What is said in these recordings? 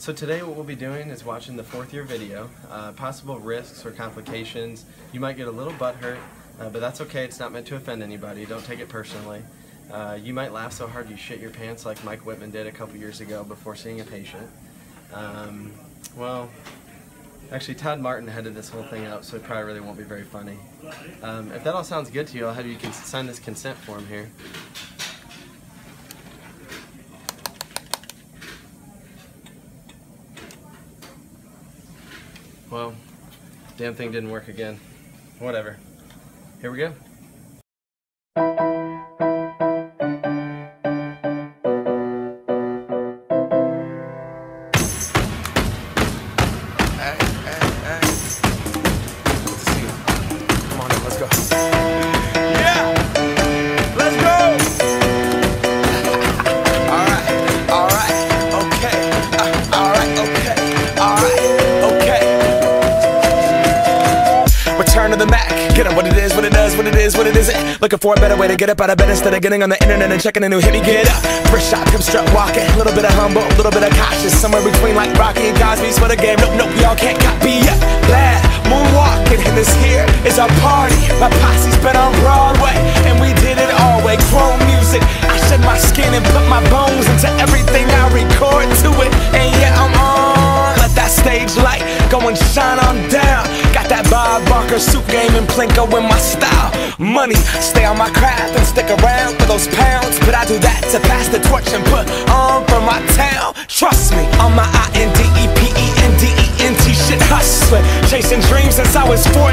So today what we'll be doing is watching the 4th year video, possible risks or complications. You might get a little butt hurt, but that's okay. It's not meant to offend anybody. Don't take it personally. You might laugh so hard you shit your pants like Mike Whitman did a couple years ago before seeing a patient. Well, actually Todd Martin headed this whole thing out, so it probably really won't be very funny. If that all sounds good to you, I'll have you sign this consent form here. Well, damn thing didn't work again. Whatever. Here we go. To the Mac, get up what it is, what it does, what it is, what it isn't. Looking for a better way to get up out of bed instead of getting on the internet and checking a new hit. Me get up, first shot, come strut walking. A little bit of humble, a little bit of cautious, somewhere between like Rocky and Cosby's for the game. Nope, nope, y'all can't copy yet. Glad moonwalking, and this here is our party. My posse's been on Broadway, and we did it all way. Chrome music, I shed my skin and put my bones into everything I record to it. And yeah, I'm on. Let that stage light go and shine on down. Got that Bob Barker suit game and Plinko in my style. Money, stay on my craft and stick around for those pounds. But I do that to pass the torch and put on for my town. Trust me, on my INDEPENDENT shit hustling. Chasing dreams since I was 14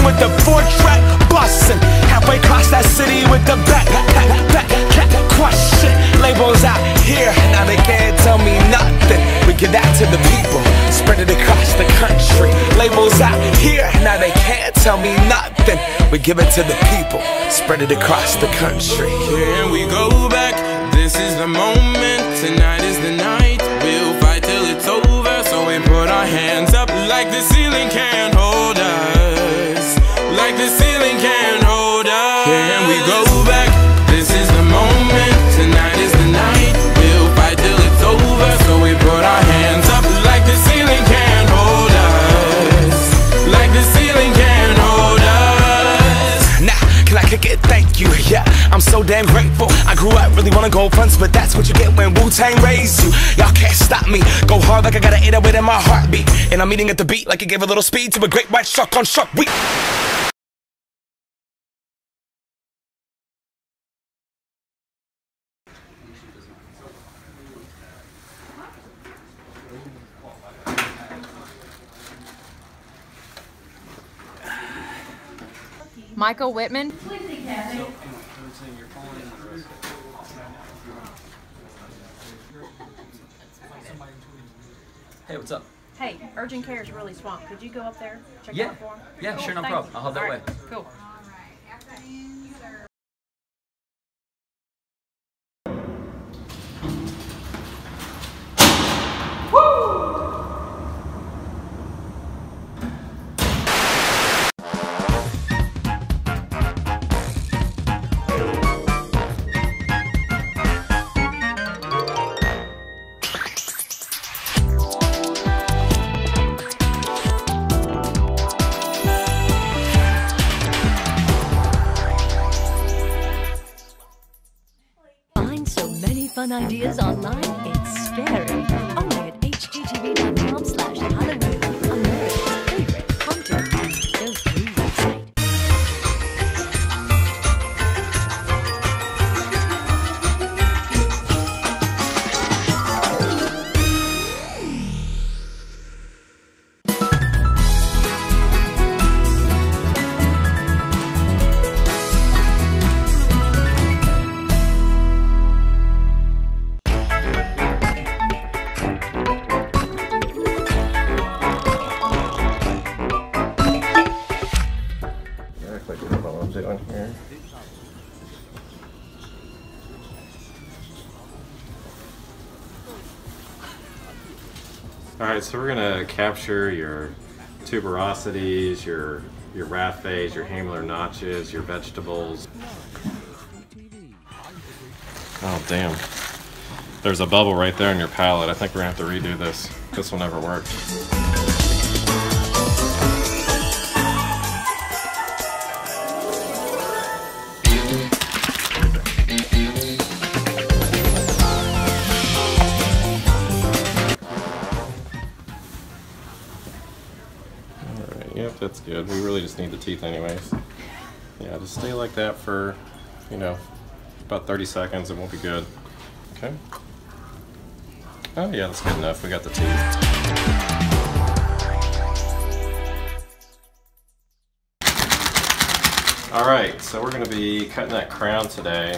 with the 4-track bustin'. Halfway across that city with the back crush shit. Labels out here, now they can't tell me nothing. We give that to the people, spread it across the country. Labels out here, now they can't tell me nothing. We give it to the people, spread it across the country. Here we go back, this is the moment. Tonight is the night, we'll fight till it's over. So we put our hands up like the ceiling can't hold us. Like the ceiling can't hold us. Here we go back, this is the moment. Tonight is the night, we'll fight till it's over. So we put our hands up like the ceiling can't hold us. Like the ceiling can't hold us. Nah, can I kick it? Thank you, yeah, I'm so damn grateful. I grew up really wanna go fronts, but that's what you get when Wu-Tang raised you. Y'all can't stop me, go hard like I got an 808 in my heartbeat. And I'm eating at the beat like it gave a little speed to a great white shark on Shark Week. Michael Whitman. Hey, what's up? Hey, urgent care is really swamped. Could you go up there, check Yeah. out for him? Yeah, Cool, sure, no thanks. problem. I'll head that All way. right, cool. Fun ideas online, it's scary. Only at hgtv.com/Halloween. America's favorite content and go-to website. On here. Alright, so we're gonna capture your tuberosities, your rat phase, your hamular notches, your vegetables. Oh damn. There's a bubble right there in your palate. I think we're gonna have to redo this. this will never work. Alright, yep, that's good. We really just need the teeth anyways. Yeah, just stay like that for, you know, about 30 seconds, it won't be good. Okay. Oh yeah, that's good enough. We got the teeth. Alright, so we're going to be cutting that crown today.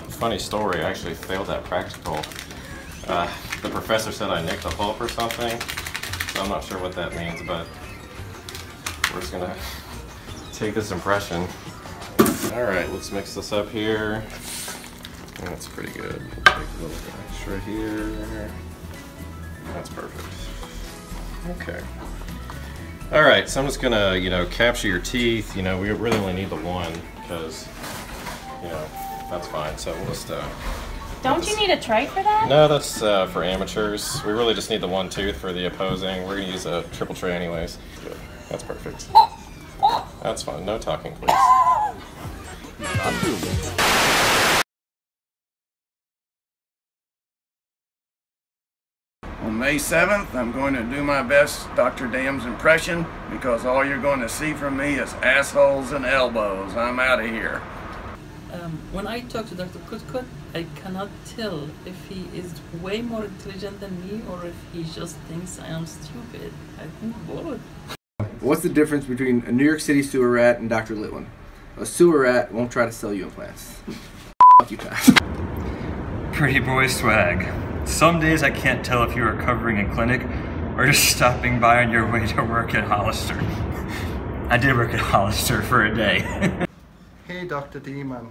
Funny story, I actually failed that practical. The professor said I nicked a pulp or something, so I'm not sure what that means, but we're just going to take this impression. Alright, let's mix this up here. That's pretty good. Take a little bit extra here. That's perfect. Okay. Alright, so I'm just gonna, you know, capture your teeth. You know, we really only need the one because, you know, that's fine. So we'll just, Don't you need a tray for that? No, that's for amateurs. We really just need the one tooth for the opposing. We're gonna use a triple tray anyways. Good. That's perfect. That's fine. No talking, please. On May 7th, I'm going to do my best Dr. Dam's impression because all you're going to see from me is assholes and elbows. I'm out of here. When I talk to Dr. Kutkut, I cannot tell if he is way more intelligent than me or if he just thinks I am stupid. I think both. What's the difference between a New York City sewer rat and Dr. Litwin? A sewer rat won't try to sell you implants. Fuck you, Pat. Pretty boy swag. Some days I can't tell if you are covering a clinic or just stopping by on your way to work at Hollister. I did work at Hollister for a day. Hey, Dr. Diemann.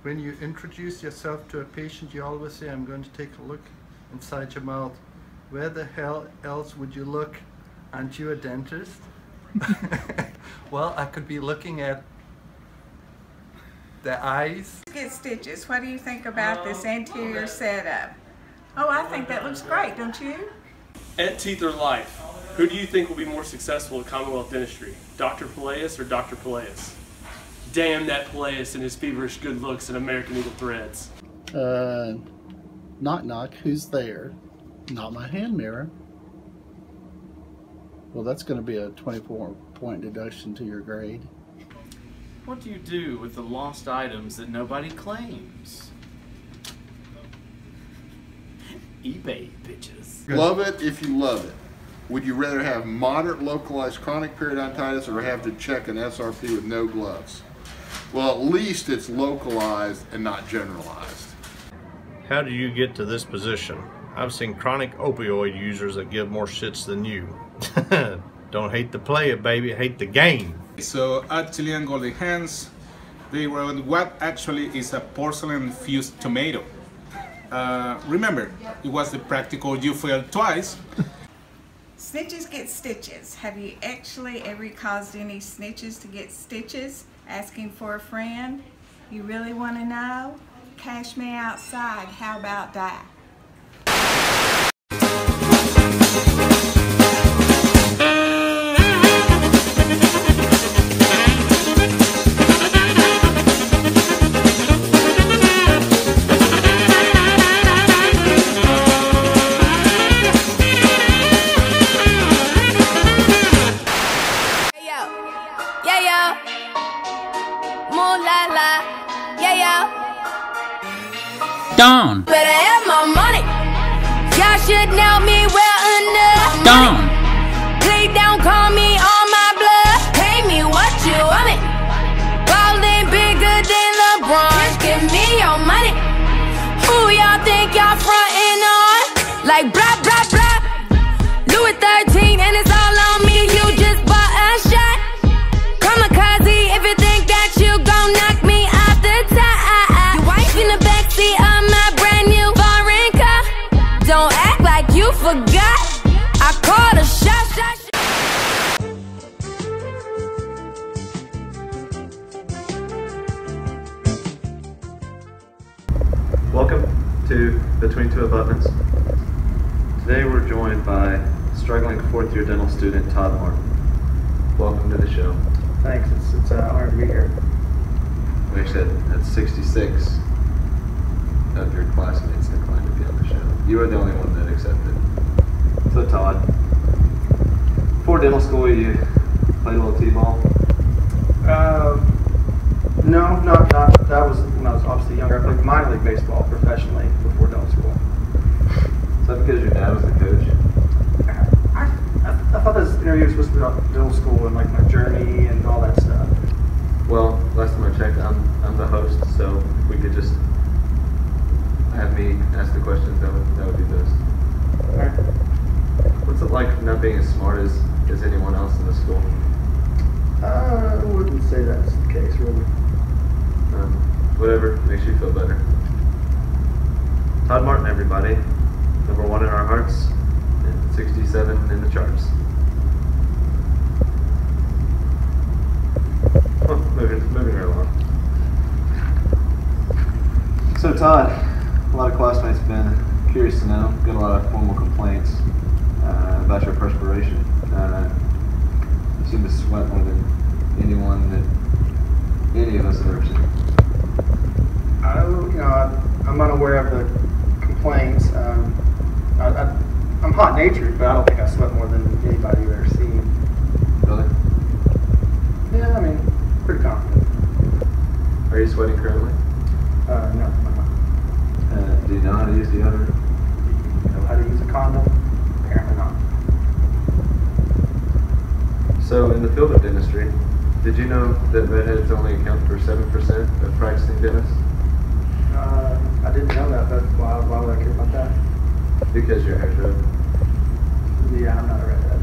When you introduce yourself to a patient, you always say, I'm going to take a look inside your mouth. Where the hell else would you look? Aren't you a dentist? Well, I could be looking at the eyes. Get stitches. What do you think about this anterior setup? Oh, I think that looks great, don't you? At Teeth or Life, who do you think will be more successful at Commonwealth Dentistry? Dr. Peleus or Dr. Peleus? Damn that Peleus and his feverish good looks and American Eagle threads. Knock knock, who's there? Not my hand mirror. Well, that's going to be a 24-point deduction to your grade. What do you do with the lost items that nobody claims? eBay, bitches. Love it if you love it. Would you rather have moderate localized chronic periodontitis or have to check an SRP with no gloves? Well, at least it's localized and not generalized. How do you get to this position? I've seen chronic opioid users that give more shits than you. Don't hate the player, baby, hate the game. So at Chilean Golden Hands, they wrote what actually is a porcelain-fused tomato. Remember, it was the practical you failed twice. Snitches get stitches. Have you actually ever caused any snitches to get stitches? Asking for a friend? You really want to know? Cash me outside. How about that? Dawn. Better have my money. Y'all should know me well enough. Dawn. Please don't call me on my blood. Pay me what you want me. Ballin' bigger than LeBron. Just give me your money. Who y'all think y'all frontin' on? Like blah blah blah. Louis 13 and it's all on me. You just bought a shot. Kamikaze if you think that you gon' knock me off the top. Your wife in the backseat of my brand new foreign car. Don't act like you forgot. I called a shot. Welcome to Between Two Abutments. Today we're joined by struggling fourth-year dental student Todd Martin. Welcome to the show. Thanks. It's an honor to be here. We actually had 66 of your classmates declined to be on the show. You were the only one that accepted. So Todd, before dental school you played a little t-ball? No, not that was when I was obviously younger. I played minor league baseball professionally before dental school. Is that because your dad was the coach? I thought this interview was supposed to be about dental school and like my journey and all that stuff. Well, last time I checked, I'm the host, so if we could just have me ask the questions, that would be best. Alright. What's it like not being as smart as anyone else in the school? I wouldn't say that's the case, really. Whatever makes you feel better. Todd Martin, everybody. #1 in our hearts, and 67 in the charts. Oh, moving right along. So Todd, a lot of classmates have been curious to know, got a lot of formal complaints about your perspiration. You seem to sweat more than anyone that any of us have ever seen. I'm unaware of the complaints. I'm hot-natured, but I don't think I sweat more than anybody you've ever seen. Really? Yeah, I mean, pretty confident. Are you sweating currently? No, I'm not. Do you know how to use deodorant? Do you know how to use a condom? Apparently not. So, in the field of dentistry, did you know that redheads only account for 7% of practicing dentists? I didn't know that, but why would I care about that? Because your hair's red. Yeah, I'm not a redhead.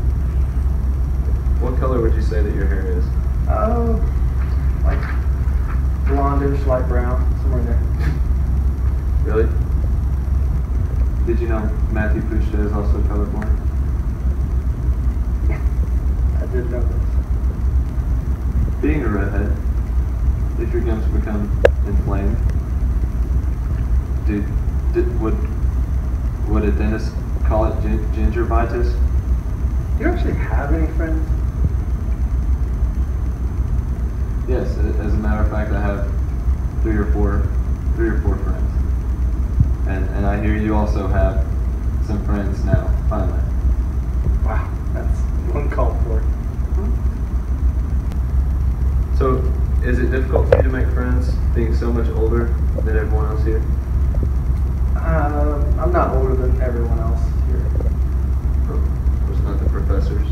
What color would you say that your hair is? Like blondish, light brown, somewhere in there. Really? Did you know Matthew Puchta is also colorblind? I did know this. Being a redhead, if your gums become inflamed, would a dentist call it gingivitis? Do you actually have any friends? Yes, as a matter of fact, I have three or four friends, and I hear you also have some friends now. Finally. Wow, that's uncalled for. So, is it difficult for you to make friends, being so much older than everyone else here? I'm not older than everyone else here. Oh, of course not the professors.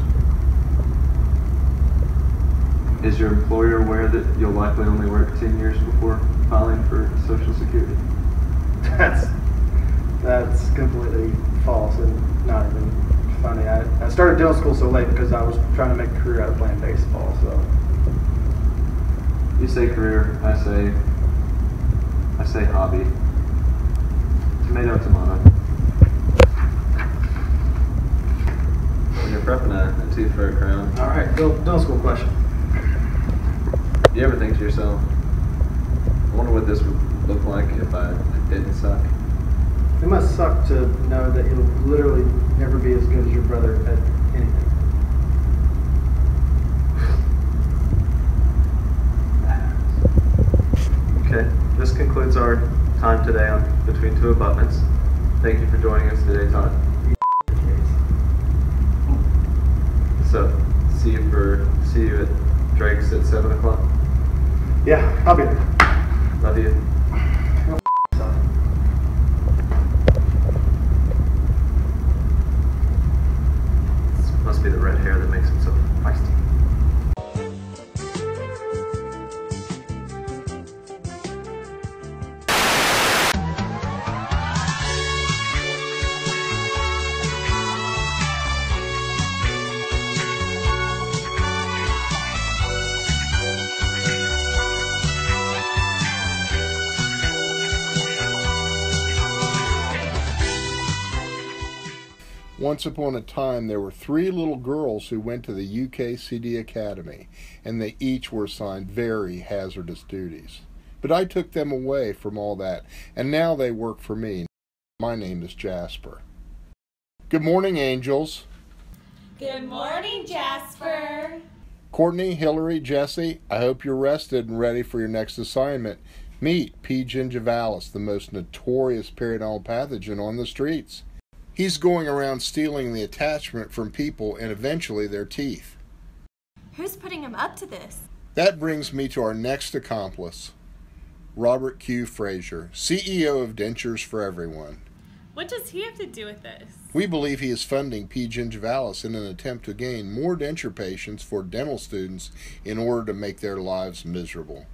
Is your employer aware that you'll likely only work 10 years before filing for Social Security? That's completely false and not even funny. I started dental school so late because I was trying to make a career out of playing baseball, so. You say career, I say hobby. Tomato, tomato. When you're prepping a tooth for a crown. Alright, dental school question. Do you ever think to yourself, I wonder what this would look like if I didn't suck? It must suck to know that you'll literally never be as good as your brother at anything. Okay, this concludes our time today on Between Two Abutments. Thank you for joining us today, Todd. So, see you at Drake's at 7 o'clock. Yeah, I'll be there. Love you. This must be the red hair that makes him so feisty. Once upon a time, there were 3 little girls who went to the UKCD Academy, and they each were assigned very hazardous duties. But I took them away from all that, and now they work for me. My name is Jasper. Good morning, Angels. Good morning, Jasper. Courtney, Hillary, Jesse, I hope you're rested and ready for your next assignment. Meet P. gingivalis, the most notorious periodontal pathogen on the streets. He's going around stealing the attachment from people and eventually their teeth. Who's putting him up to this? That brings me to our next accomplice, Robert Q. Frazier, CEO of Dentures for Everyone. What does he have to do with this? We believe he is funding P. gingivalis in an attempt to gain more denture patients for dental students in order to make their lives miserable.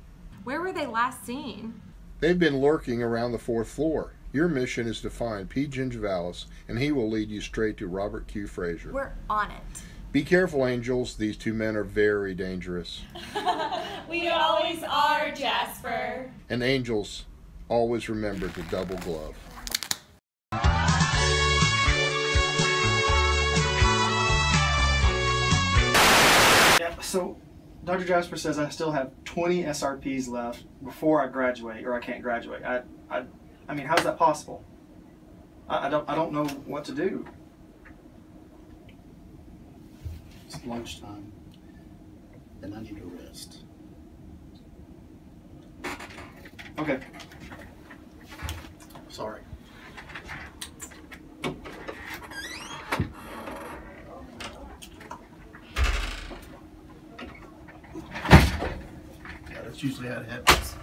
Where were they last seen? They've been lurking around the 4th floor. Your mission is to find P. gingivalis, and he will lead you straight to Robert Q. Frazier. We're on it. Be careful, Angels. These two men are very dangerous. We always are, Jasper. And Angels, always remember to double glove. Yeah, so Dr. Jasper says I still have 20 SRPs left before I graduate, or I can't graduate. I mean, how's that possible? I don't know what to do. It's lunchtime, and I need a rest. Okay. Sorry. Yeah, that's usually how it happens.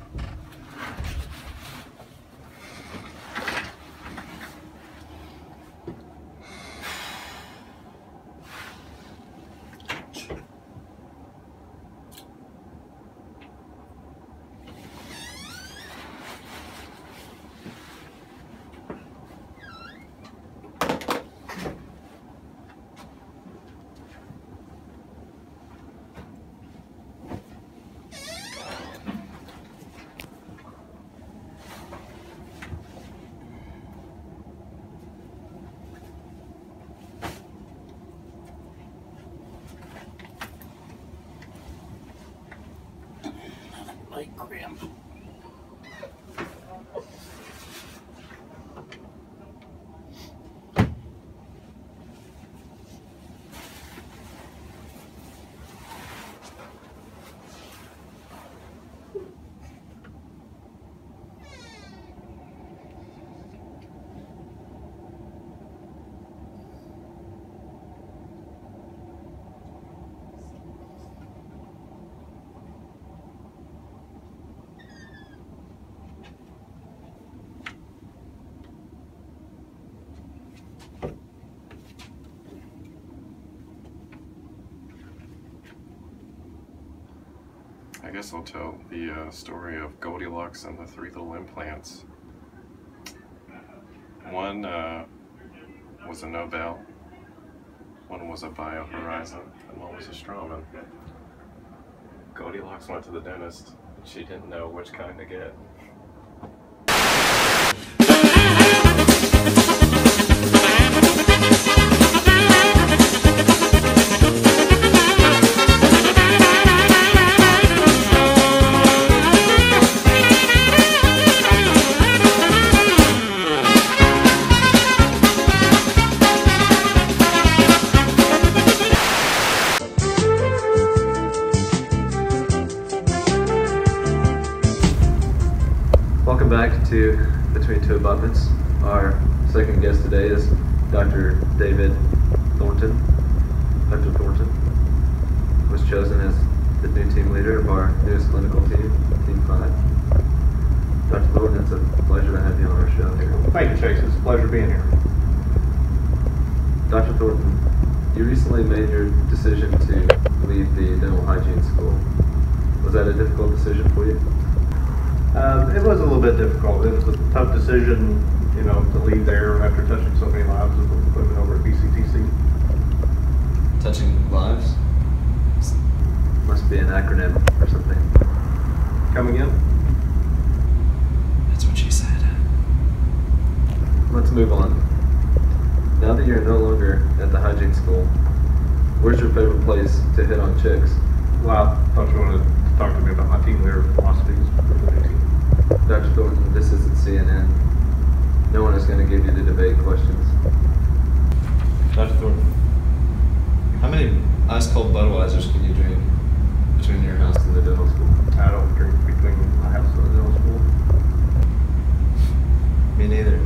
Like cramp. I guess I'll tell the story of Goldilocks and the 3 little implants. One was a Nobel, one was a BioHorizon, and one was a Straumann. Goldilocks went to the dentist, and she didn't know which kind to get. Welcome back to Between Two Abutments. Our second guest today is Dr. David Thornton. Dr. Thornton was chosen as the new team leader of our newest clinical team, Team 5. Dr. Thornton, it's a pleasure to have you on our show here. Thank you, Chase. It's a pleasure being here. Dr. Thornton, you recently made your decision to leave the dental hygiene school. Was that a difficult decision for you? It was a little bit difficult. It was a tough decision, you know, to leave there after touching so many lives with equipment over at BCTC. Touching lives? Must be an acronym or something. Come again? That's what she said. Let's move on. Now that you're no longer at the hygiene school, where's your favorite place to hit on chicks? Well, I thought you wanted to talk to me about my team leader philosophies for the new team. Dr. Thornton, this isn't CNN. No one is going to give you the debate questions. Me neither.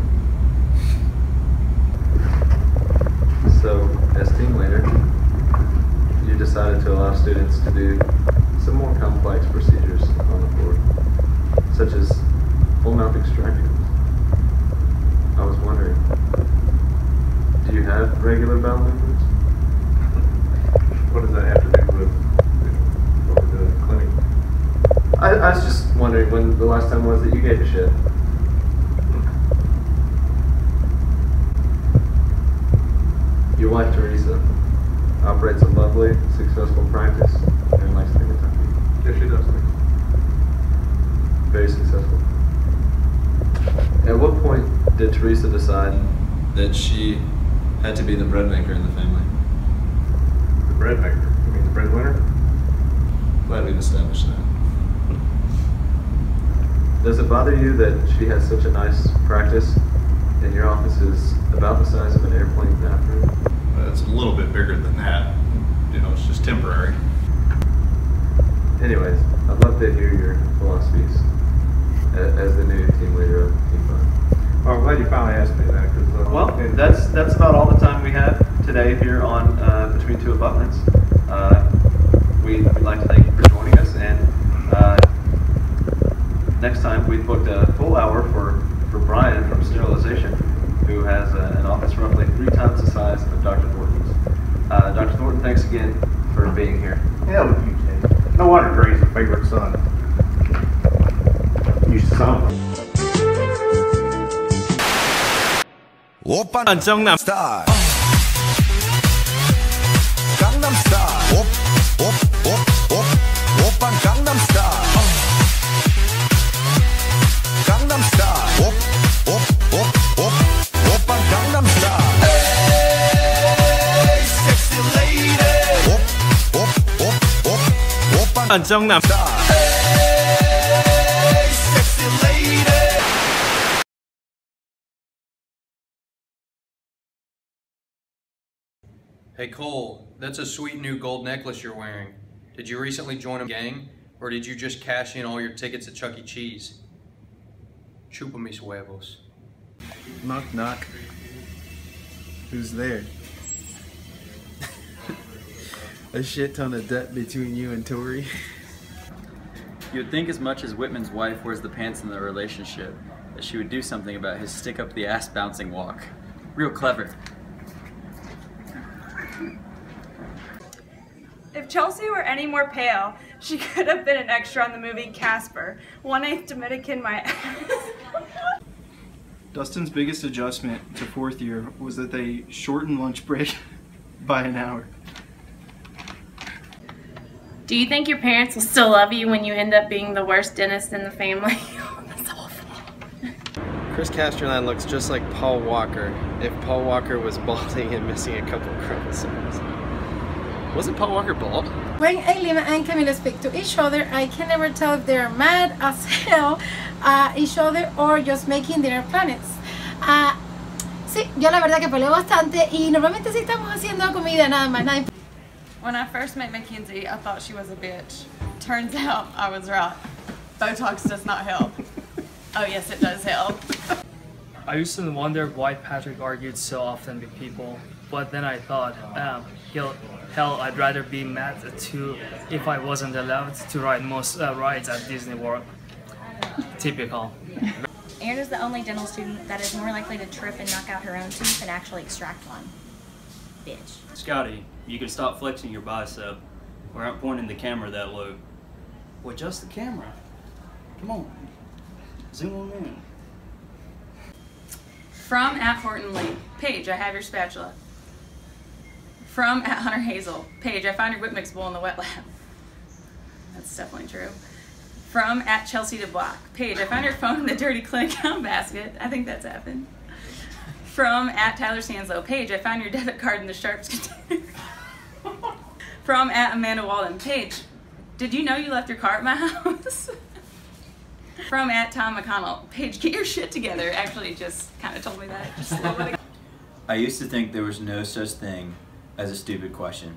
So, as team leader, you decided to allow students to do some more complex procedures on the floor, such as full mouth extraction. I was wondering, do you have regular bowel movements? What does that have to do with what we're doing in the clinic? I was just wondering when the last time was that you gave a shit. Your wife, Teresa, operates a lovely, successful practice in Lexington, Kentucky. Yes, she does. Very successful. At what point did Teresa decide that she had to be the bread maker in the family? The bread maker? You mean the breadwinner? Glad we've established that. Does it bother you that she has such a nice practice and your office is about the size of an airplane bathroom? It's a little bit bigger than that. You know, it's just temporary. Anyways, I'd love to hear your philosophies as the new team leader of Team 5. Well, I'm glad you finally asked me that. Cause, well, that's about all the time we have today here on Between Two Abutments. We'd like to thank you for joining us, and next time we've booked a full hour for Brian from Sterilization, who has an office roughly 3 times the size of Dr. Thornton's. Dr. Thornton, thanks again for being here. Hell with you, Jay. No wonder Gray's your favorite son. You son of a... 오빤 정남 스타일 강남 스타일 오빤 강남 스타일 강남 스타일 오빤 강남 스타일 Hey sexy lady 오빤 정남 스타일 Hey sexy lady. Hey Cole, that's a sweet new gold necklace you're wearing. Did you recently join a gang, or did you just cash in all your tickets at Chuck E. Cheese? Chupa mis huevos. Knock knock. Who's there? A shit ton of debt between you and Tori. You would think as much as Whitman's wife wears the pants in the relationship, that she would do something about his stick up the ass bouncing walk. Real clever. If Chelsea were any more pale, she could have been an extra on the movie Casper. 1/8 Dominican my ass. Dustin's biggest adjustment to 4th year was that they shortened lunch break by an hour. Do you think your parents will still love you when you end up being the worst dentist in the family? That's awful. Chris Casterline looks just like Paul Walker if Paul Walker was balding and missing a couple chromosomes. Wasn't Paul Walker bald? When Ailima and Camila speak to each other, I can never tell if they're mad as hell at each other or just making their planets. Sí, yo la verdad que peleo bastante y normalmente sí estamos haciendo comida nada más. When I first met Mackenzie, I thought she was a bitch. Turns out I was right. Botox does not help. Oh yes, it does help. I used to wonder why Patrick argued so often with people, but then I thought, hell, I'd rather be mad too if I wasn't allowed to ride most rides at Disney World. Typical. Erin is the only dental student that is more likely to trip and knock out her own tooth than actually extract one. Bitch. Scotty, you can stop flexing your bicep. We aren't pointing the camera that low. Well, adjust the camera. Come on. Zoom on in. From at Horton Lee. Paige, I have your spatula. From at Hunter Hazel. Paige, I found your whip mix bowl in the wet lab. That's definitely true. From at Chelsea DeBlock. Paige, I found your phone in the dirty clinic out basket. I think that's happened. From at Tyler Sanslow. Paige, I found your debit card in the Sharps container. From at Amanda Walden. Paige, did you know you left your car at my house? From at Tom McConnell. Paige, get your shit together. Actually, just kind of told me that just a little bit ago. I used to think there was no such thing as a stupid question.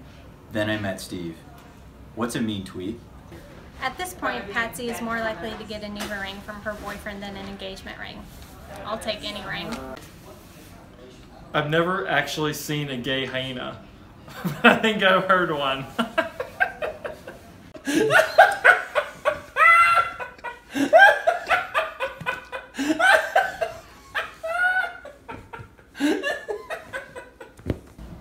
Then I met Steve. What's a mean tweet? At this point, Patsy is more likely to get a new ring from her boyfriend than an engagement ring. I'll take any rain. I've never actually seen a gay hyena, but I think I've heard one.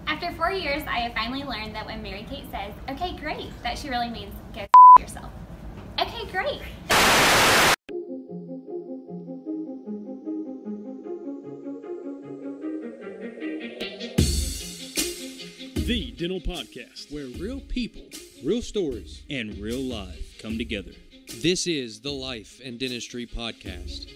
After 4 years, I have finally learned that when Mary Kate says, "Okay, great," that she really means go yourself. Okay, great. The Dental Podcast, where real people, real stories, and real life come together. This is the Life and Dentistry Podcast.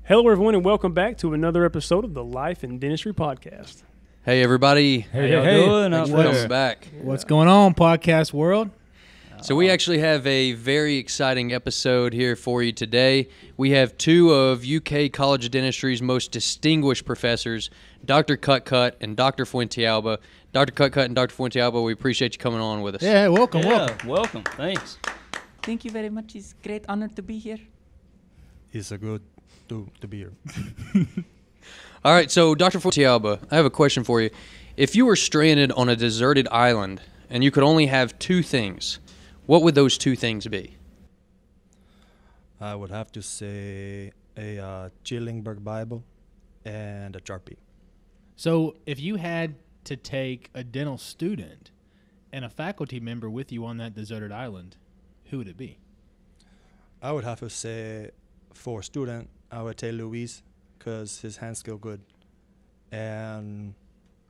Hello, everyone, and welcome back to another episode of the Life and Dentistry Podcast. Hey, everybody. How y'all doing? Thanks for coming back. What's going on, podcast world? So we actually have a very exciting episode here for you today. We have two of UK College of Dentistry's most distinguished professors, Dr. Cutcut and Dr. Fuentealba. Dr. Cutcut and Dr. Fuentealba, we appreciate you coming on with us. Yeah, welcome. Welcome. Thanks. Thank you very much. It's a great honor to be here. It's a good to be here. All right, so Dr. Fuentealba, I have a question for you. If you were stranded on a deserted island and you could only have two things, what would those two things be? I would have to say a Chillingberg Bible and a Sharpie. So if you had to take a dental student and a faculty member with you on that deserted island, who would it be? I would have to say for student, I would take Luis because his hand skill good. And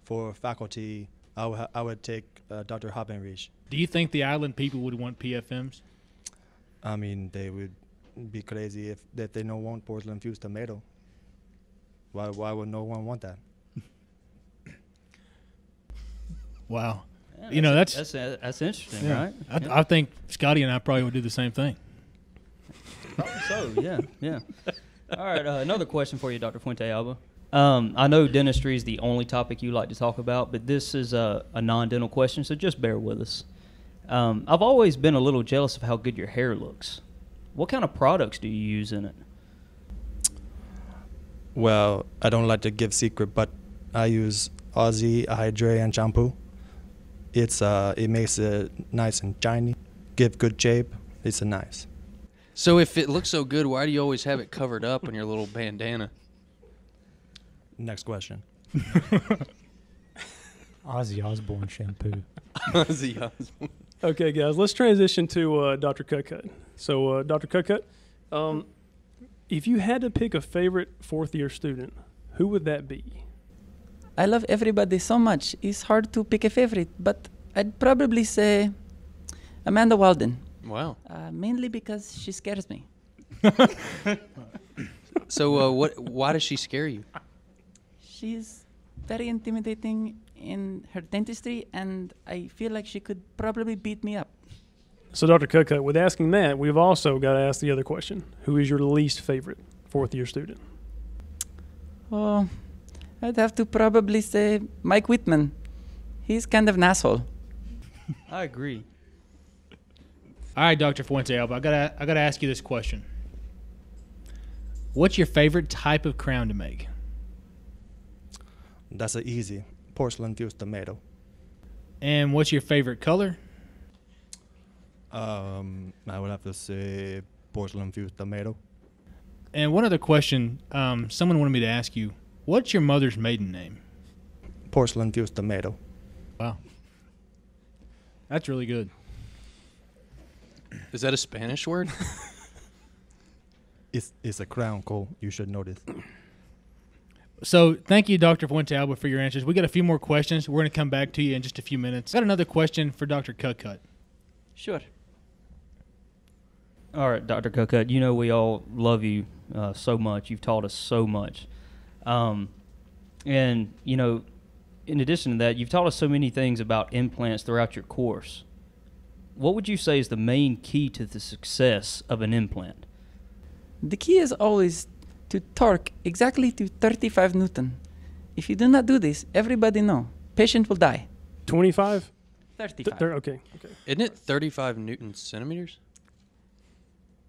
for faculty, I would take Dr. Hoppenreich. Do you think the island people would want PFMs? I mean, they would be crazy if they don't want porcelain-fused tomato. Why would no one want that? Wow. Yeah, you know, that's interesting, yeah. right? I think Scotty and I probably would do the same thing. Probably so, yeah. All right, another question for you, Dr. Fuentealba. I know dentistry is the only topic you like to talk about, but this is a non-dental question, so just bear with us. I've always been a little jealous of how good your hair looks. What kind of products do you use in it? Well, I don't like to give secret, but I use Aussie Hydra and shampoo. It makes it nice and shiny, give good shape. It's nice. So if it looks so good, why do you always have it covered up in your little bandana? Next question. Ozzy Osbourne shampoo. Ozzy Osbourne. Okay, guys, let's transition to Dr. Cutcut. So, Dr. Cutcut, if you had to pick a favorite fourth-year student, who would that be? I love everybody so much. It's hard to pick a favorite, but I'd probably say Amanda Walden. Wow. Mainly because she scares me. So, why does she scare you? She's very intimidating in her dentistry, and I feel like she could probably beat me up. So, Dr. Cutcut, with asking that, we've also got to ask the other question. Who is your least favorite fourth-year student? Oh, I'd have to probably say Mike Whitman. He's kind of an asshole. I agree. All right, Dr. Fuentealba, I gotta ask you this question. What's your favorite type of crown to make? That's easy. Porcelain-fused tomato. And what's your favorite color? I would have to say porcelain-fused tomato. And one other question, someone wanted me to ask you, what's your mother's maiden name? Porcelain-fused tomato. Wow. That's really good. Is that a Spanish word? It's a crown, Cole. You should know this. So thank you, Dr. Fuentealba, for your answers. We got a few more questions. We're going to come back to you in just a few minutes. Got another question for Dr. Cutcut. Sure. All right, Dr. Cutcut, you know we all love you so much. You've taught us so much. And, you know, in addition to that, you've taught us so many things about implants throughout your course. What would you say is the main key to the success of an implant? The key is always to torque exactly to 35 Newton. If you do not do this, everybody know, patient will die. 25? 35. Okay. Isn't it 35 Newton centimeters?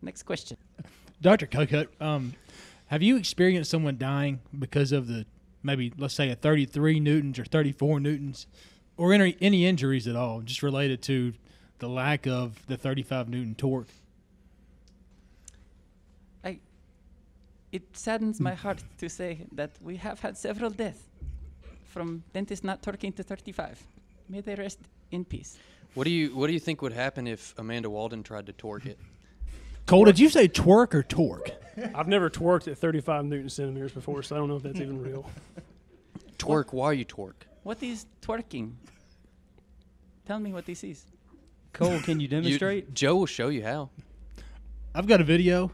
Next question. Dr. Cucut, have you experienced someone dying because of the maybe, let's say, a 33 newtons or 34 newtons, or any injuries at all, just related to the lack of the 35 Newton torque? It saddens my heart to say that we have had several deaths from dentists not torquing to 35. May they rest in peace. What do you think would happen if Amanda Walden tried to torque it? Cole, did you say twerk or torque? I've never twerked at 35 Newton centimeters before, so I don't know if that's even real. Twerk? Why you torque? What is twerking? Tell me what this is. Cole, can you demonstrate? Joe will show you how. I've got a video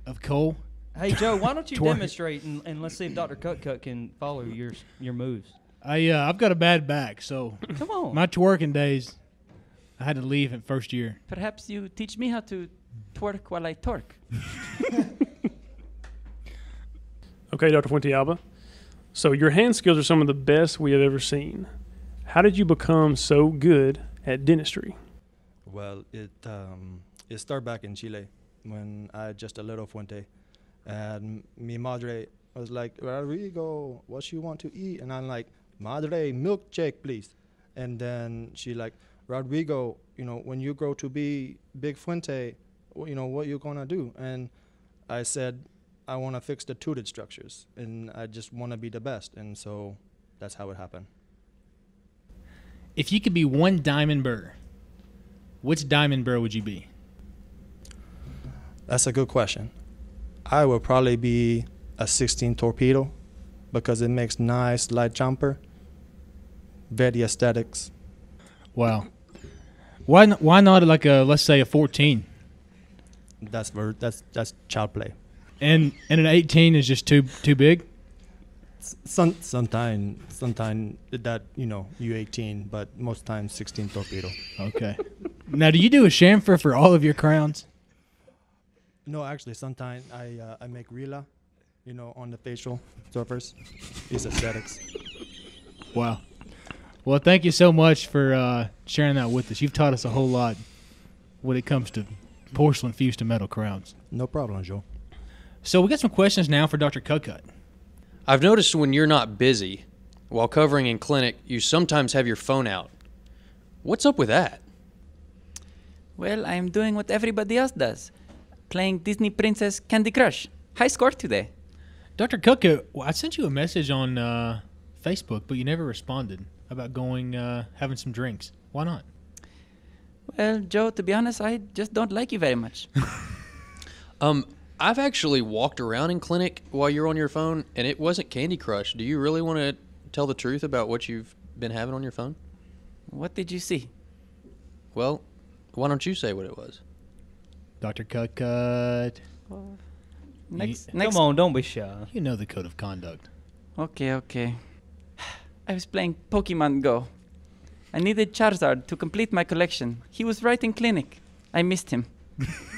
of Cole. Hey, Joe, why don't you Twerk. demonstrate and let's see if Dr. Cut can follow your moves. I've got a bad back, so Come on. my twerking days, I had to leave in first year. Perhaps you teach me how to twerk while I torque. Okay, Dr. Fuentealba. So your hand skills are some of the best we have ever seen. How did you become so good at dentistry? Well, it started back in Chile when I just a little Fuente, and mi madre was like, Rodrigo, what you want to eat? And I'm like, Madre, milkshake, please. And then she like, Rodrigo, when you grow to be big Fuente, what you gonna do? And I said, I want to fix the tooth structures, and I just want to be the best. And so that's how it happened. If you could be one diamond burr, which diamond burr would you be? That's a good question. I would probably be a 16 torpedo because it makes nice light jumper, very aesthetics. Wow. Why not like let's say a 14? That's child play. And an 18 is just too big? Sometimes that, you 18, but most times 16 torpedo. Okay. Now, do you do a chamfer for all of your crowns? No, actually, sometimes I make Rila, on the facial surface. It's aesthetics. Wow. Well, thank you so much for sharing that with us. You've taught us a whole lot when it comes to porcelain fused to metal crowns. No problem, Joe. So we got some questions now for Dr. Cucut. I've noticed when you're not busy, while covering in clinic, you sometimes have your phone out. What's up with that? Well, I'm doing what everybody else does. Playing Disney Princess Candy Crush. High score today. Dr. Cucut, I sent you a message on Facebook, but you never responded about going having some drinks. Why not? Well, Joe, to be honest, I just don't like you very much. I've actually walked around in clinic while you're on your phone, and it wasn't Candy Crush. Do you really want to tell the truth about what you've been having on your phone? What did you see? Well, why don't you say what it was? Dr. Cucut. Next. Come on, don't be shy. You know the code of conduct. Okay. I was playing Pokemon Go. I needed Charizard to complete my collection. He was right in clinic. I missed him.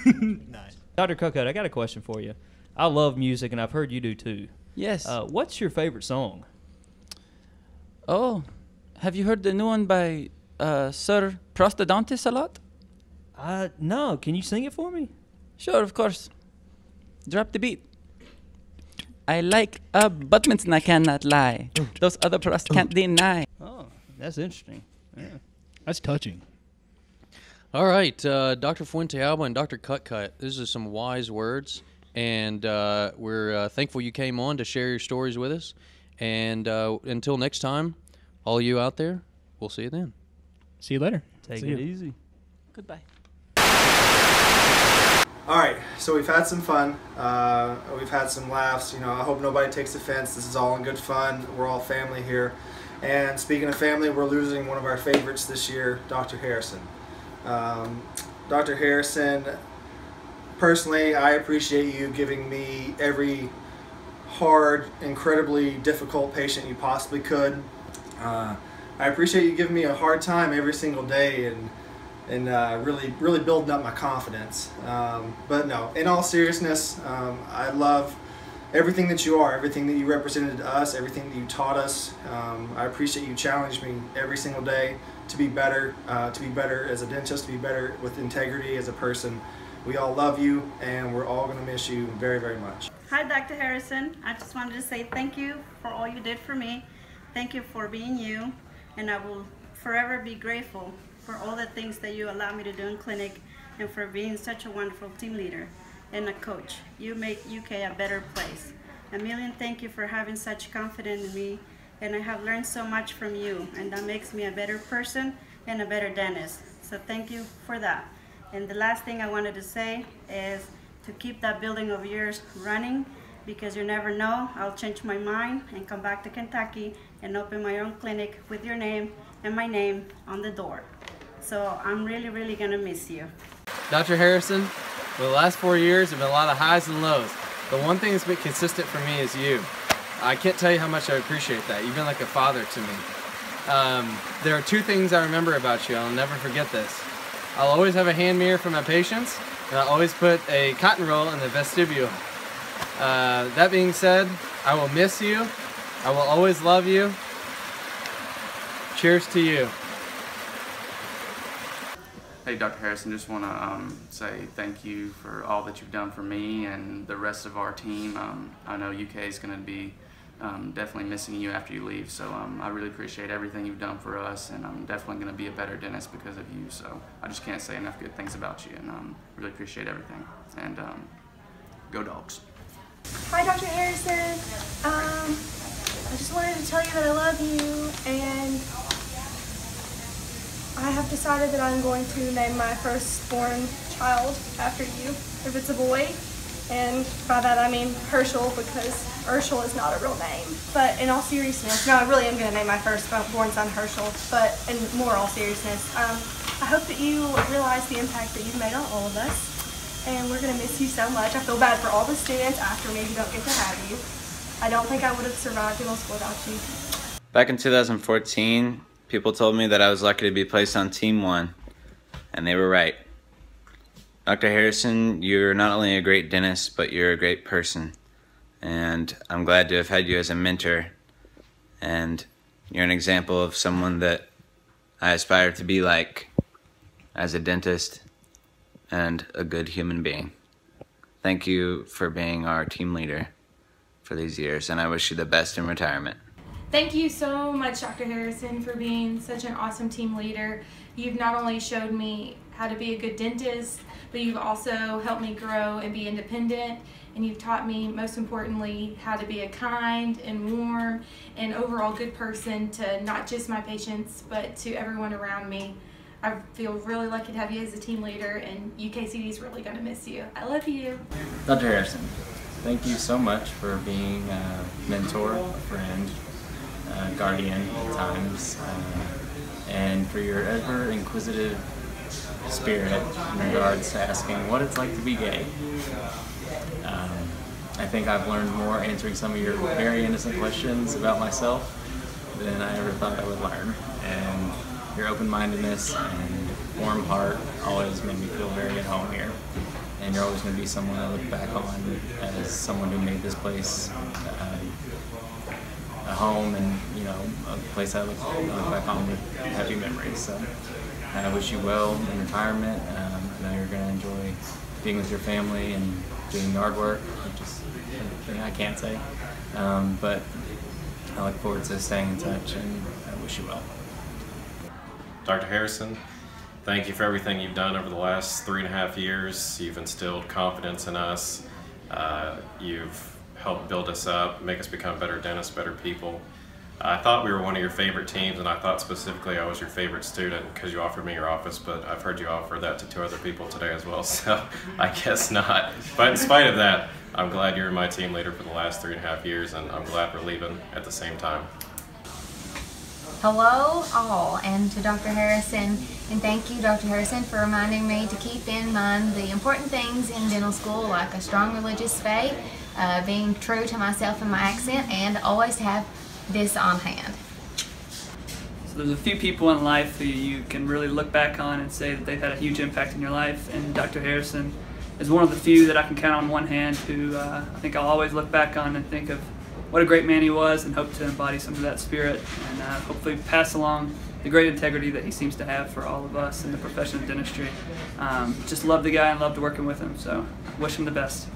Nice. Dr. Cucut, I got a question for you. I love music, and I've heard you do too. Yes. What's your favorite song? Oh, have you heard the new one by Sir Prostodontis a lot? No. Can you sing it for me? Sure, of course. Drop the beat. I like abutments and I cannot lie. Those other prosts can't deny. Oh, that's interesting. Yeah. That's touching. All right, Dr. Fuentealba and Dr. Cucut, these are some wise words, and we're thankful you came on to share your stories with us. And until next time, all you out there, we'll see you then. See you later. Take it easy. Goodbye. All right, so we've had some fun. We've had some laughs. I hope nobody takes offense. This is all in good fun. We're all family here. And speaking of family, we're losing one of our favorites this year, Dr. Harrison. Dr. Harrison, personally, I appreciate you giving me every hard, incredibly difficult patient you possibly could. I appreciate you giving me a hard time every single day and really building up my confidence. But no, in all seriousness, I love everything that you are, everything that you represented to us, everything that you taught us. I appreciate you challenged me every single day to be better as a dentist, to be better with integrity as a person. We all love you, and we're all going to miss you very, very much. Hi, Dr. Harrison. I just wanted to say thank you for all you did for me. Thank you for being you, and I will forever be grateful for all the things that you allow me to do in clinic and for being such a wonderful team leader and a coach. You make UK a better place. A million thank you for having such confidence in me, and I have learned so much from you, and that makes me a better person and a better dentist. So thank you for that. And the last thing I wanted to say is to keep that building of yours running, because you never know, I'll change my mind and come back to Kentucky and open my own clinic with your name and my name on the door. So I'm really, really gonna miss you. Dr. Harrison, for the last 4 years, there have been a lot of highs and lows. The one thing that's been consistent for me is you. I can't tell you how much I appreciate that. You've been like a father to me. There are 2 things I remember about you. I'll never forget this. I'll always have a hand mirror for my patients, and I'll always put a cotton roll in the vestibule. That being said, I will miss you. I will always love you. Cheers to you. Hey, Dr. Harrison, just want to say thank you for all that you've done for me and the rest of our team. I know UK is going to be definitely missing you after you leave, so I really appreciate everything you've done for us, and I'm definitely going to be a better dentist because of you, so I just can't say enough good things about you, and really appreciate everything, and go Dogs. Hi, Dr. Harrison. I just wanted to tell you that I love you, and I have decided that I'm going to name my firstborn child after you, if it's a boy. And by that I mean Herschel, because Herschel is not a real name. But in all seriousness, no, I really am going to name my firstborn son Herschel, but in more all seriousness, I hope that you realize the impact that you've made on all of us. And we're going to miss you so much. I feel bad for all the students after maybe don't get to have you. I don't think I would have survived middle school without you. Back in 2014, people told me that I was lucky to be placed on Team 1, and they were right. Dr. Harrison, you're not only a great dentist, but you're a great person. And I'm glad to have had you as a mentor. And you're an example of someone that I aspire to be like as a dentist and a good human being. Thank you for being our team leader for these years, and I wish you the best in retirement. Thank you so much, Dr. Harrison, for being such an awesome team leader. You've not only showed me how to be a good dentist, but you've also helped me grow and be independent, and you've taught me, most importantly, how to be a kind and warm and overall good person to not just my patients, but to everyone around me. I feel really lucky to have you as a team leader, and UKCD is really going to miss you. I love you. Dr. Harrison, thank you so much for being a mentor, a friend, guardian at times, and for your ever inquisitive spirit in regards to asking what it's like to be gay. I think I've learned more answering some of your very innocent questions about myself than I ever thought I would learn. And your open-mindedness and warm heart always made me feel very at home here. And you're always going to be someone I look back on as someone who made this place a home, and a place I look back on with happy memories. So I wish you well in retirement. I know you're going to enjoy being with your family and doing yard work, which is something I can't say. But I look forward to staying in touch, and I wish you well. Dr. Harrison, thank you for everything you've done over the last 3.5 years. You've instilled confidence in us. You've helped build us up, make us become better dentists, better people. I thought we were one of your favorite teams, and I thought specifically I was your favorite student because you offered me your office, but I've heard you offer that to 2 other people today as well, so I guess not. But in spite of that, I'm glad you were my team leader for the last 3.5 years, and I'm glad we're leaving at the same time. Hello all, and to Dr. Harrison, and thank you, Dr. Harrison, for reminding me to keep in mind the important things in dental school, like a strong religious faith, being true to myself and my accent, and always to have this on hand. So there's a few people in life who you can really look back on and say that they've had a huge impact in your life, and Dr. Harrison is one of the few that I can count on one hand who I think I'll always look back on and think of what a great man he was, and hope to embody some of that spirit and hopefully pass along the great integrity that he seems to have for all of us in the profession of dentistry. Just love the guy and loved working with him, so wish him the best.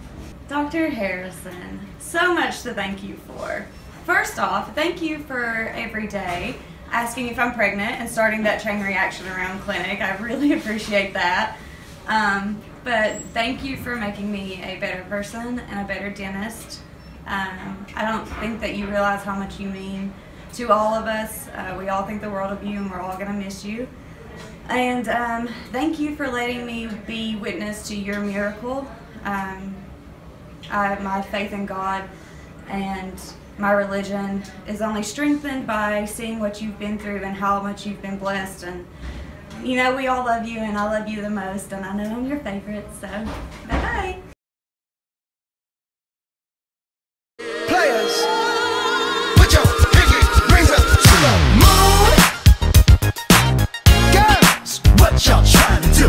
Dr. Harrison, so much to thank you for. First off, thank you for every day asking if I'm pregnant and starting that chain reaction around clinic. I really appreciate that. But thank you for making me a better person and a better dentist. I don't think that you realize how much you mean to all of us. We all think the world of you, and we're all going to miss you. And thank you for letting me be witness to your miracle. My faith in God and my religion is only strengthened by seeing what you've been through and how much you've been blessed. And you know, we all love you, and I love you the most, and I know I'm your favorite, so bye-bye. Players, put your pinky rings up to the moon. Girls, what y'all trying to do?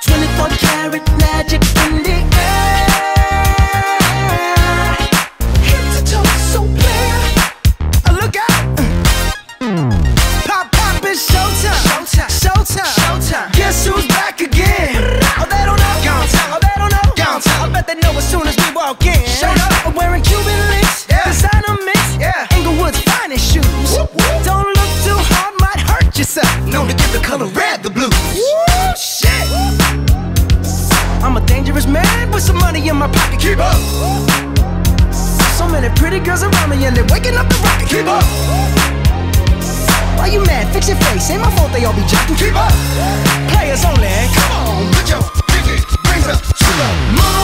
24 karat magic in the air. Head to toe, so clear. Look out. Pop, pop, it's showtime. Showtime, showtime, showtime. Guess who's back again? Oh, they don't know. Gone time. Oh, they don't know. Gone time. I bet they know as soon as we walk in. Showed up. I'm wearing Cuban links. Yeah. Designer mix. Yeah. Inglewood's finest shoes. Whoop, whoop. Don't look too hard, might hurt yourself. Known to give the color red the blues. Woo, shit. I'm a dangerous man with some money in my pocket. Keep up. So many pretty girls around me and they're waking up the rocket. Keep up. Why you mad? Fix your face. Ain't my fault they all be jocking. Keep up. Players only. Come on, put your pinky rings up to the moon.